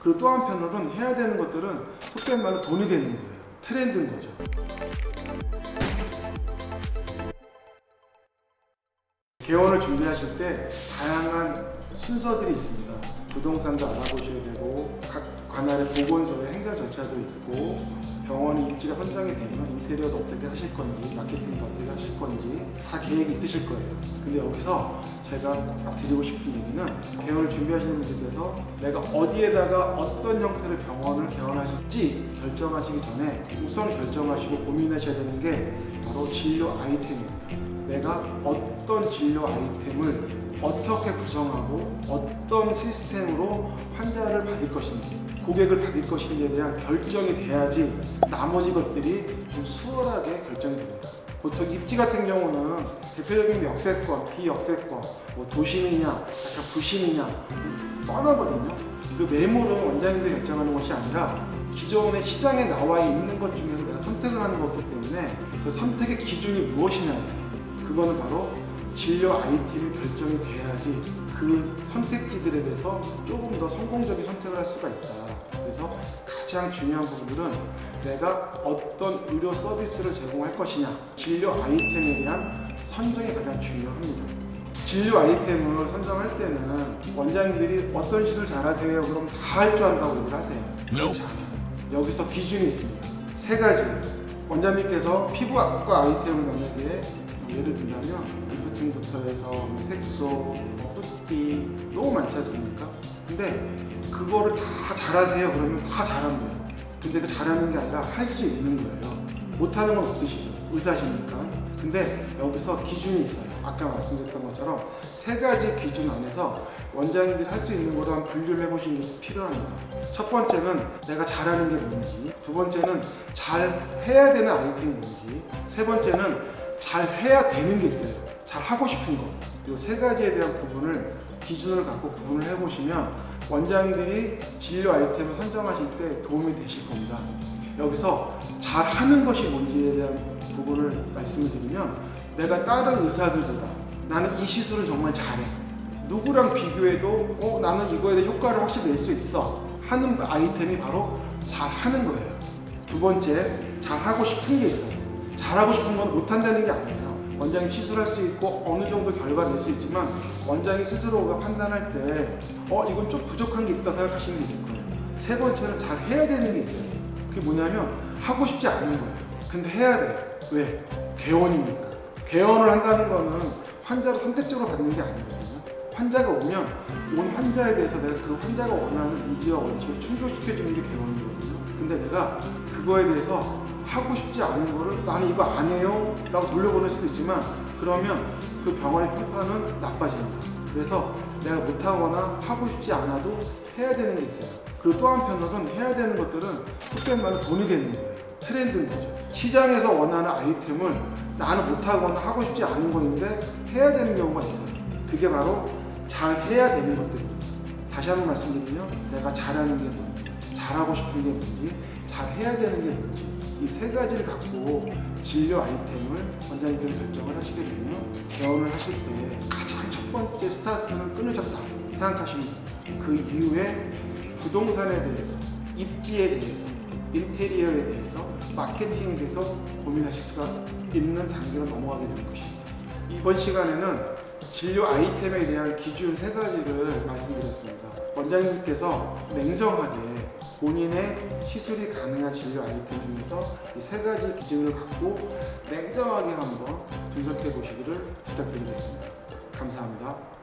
그리고 또 한편으로는 해야 되는 것들은 속된 말로 돈이 되는 거예요. 트렌드인 거죠. 개원을 준비하실 때 다양한 순서들이 있습니다. 부동산도 알아보셔야 되고 각 관할의 보건소의 행정 절차도 있고 병원이 입지가 선정이 되면 인테리어도 어떻게 하실 건지 마케팅도 어떻게 하실 건지 다 계획이 있으실 거예요. 근데 여기서 제가 드리고 싶은 얘기는 개원을 준비하시는 분들께서 내가 어디에다가 어떤 형태의 병원을 개원하실지 결정하시기 전에 우선 결정하시고 고민하셔야 되는 게 바로 진료 아이템입니다. 내가 어떤 진료 아이템을 어떻게 구성하고 어떤 시스템으로 환자를 받을 것인지 고객을 받을 것인지에 대한 결정이 돼야지 나머지 것들이 좀 수월하게 결정이 됩니다. 보통 입지 같은 경우는 대표적인 역세권, 비역세권, 뭐 도심이냐, 약간 부심이냐 뻔하거든요. 그 매물은 원장님들이 결정하는 것이 아니라 기존의 시장에 나와 있는 것 중에서 내가 선택을 하는 거기 때문에 그 선택의 기준이 무엇이냐 그거는 바로 진료 아이템이 결정이 돼야지 그 선택지들에 대해서 조금 더 성공적인 선택을 할 수가 있다. 그래서 가장 중요한 부분들은 내가 어떤 의료 서비스를 제공할 것이냐 진료 아이템에 대한 선정이 가장 중요합니다. 진료 아이템을 선정할 때는 원장님들이 어떤 시술 잘하세요? 그럼 다 할 줄 안다고 얘기를 하세요. 그렇지 않아요. 여기서 기준이 있습니다. 세 가지. 원장님께서 피부과 아이템을 만약에 예를 들자면 리프팅부터 해서 색소, 푸띠 너무 많지 않습니까? 근데 그거를 다 잘하세요 그러면 다 잘한대요. 근데 그 잘하는 게 아니라 할 수 있는 거예요. 못하는 건 없으시죠. 의사시니까. 근데 여기서 기준이 있어요. 아까 말씀드렸던 것처럼 세 가지 기준 안에서 원장님들이 할 수 있는 거로 한 분류를 해보시는 게 필요합니다. 첫 번째는 내가 잘하는 게 뭔지, 두 번째는 잘 해야 되는 아이템이 뭔지, 세 번째는 잘 해야 되는 게 있어요. 잘 하고 싶은 거. 이 세 가지에 대한 부분을 기준을 갖고 구분을 해보시면 원장님들이 진료 아이템을 선정하실 때 도움이 되실 겁니다. 여기서 잘 하는 것이 뭔지에 대한 부분을 말씀을 드리면 내가 다른 의사들보다 나는 이 시술을 정말 잘해. 누구랑 비교해도 나는 이거에 대해 효과를 확실히 낼 수 있어 하는 아이템이 바로 잘 하는 거예요. 두 번째, 잘 하고 싶은 게 있어요. 잘하고 싶은 건 못한다는 게 아니에요. 원장이 시술할 수 있고 어느 정도 결과 낼 수 있지만 원장이 스스로가 판단할 때 이건 좀 부족한 게 있다 생각하시는 게 있을 거예요. 세 번째는 잘 해야 되는 게 있어요. 그게 뭐냐면 하고 싶지 않은 거예요. 근데 해야 돼요. 왜? 개원이니까. 개원을 한다는 거는 환자를 선택적으로 받는 게 아니거든요. 환자가 오면 온 환자에 대해서 내가 그 환자가 원하는 니즈와 원칙을 충족시켜주는 게 개원이거든요. 근데 내가 그거에 대해서 하고 싶지 않은 거를 나는 이거 안 해요 라고 돌려보낼 수도 있지만 그러면 그 병원의 평판은 나빠집니다. 그래서 내가 못하거나 하고 싶지 않아도 해야 되는 게 있어요. 그리고 또 한편으로는 해야 되는 것들은 속된 말로 돈이 되는 거예요. 트렌드인 거죠. 시장에서 원하는 아이템을 나는 못하거나 하고 싶지 않은 거인데 해야 되는 경우가 있어요. 그게 바로 잘 해야 되는 것들입니다. 다시 한번 말씀드리면 내가 잘하는 게 뭔지, 잘하고 싶은 게 뭔지, 잘 해야 되는 게 뭔지 이 세 가지를 갖고 진료 아이템을 원장님들이 결정을 하시게 되면 개원을 하실 때 가장 첫 번째 스타트는 끊으셨다 생각하시면 그 이후에 부동산에 대해서, 입지에 대해서, 인테리어에 대해서, 마케팅에 대해서 고민하실 수가 있는 단계로 넘어가게 되는 것입니다. 이번 시간에는 진료 아이템에 대한 기준 세 가지를 말씀드렸습니다. 원장님께서 냉정하게 본인의 시술이 가능한 진료 아이템 중에서 이 세 가지 기준을 갖고 냉정하게 한번 분석해 보시기를 부탁드리겠습니다. 감사합니다.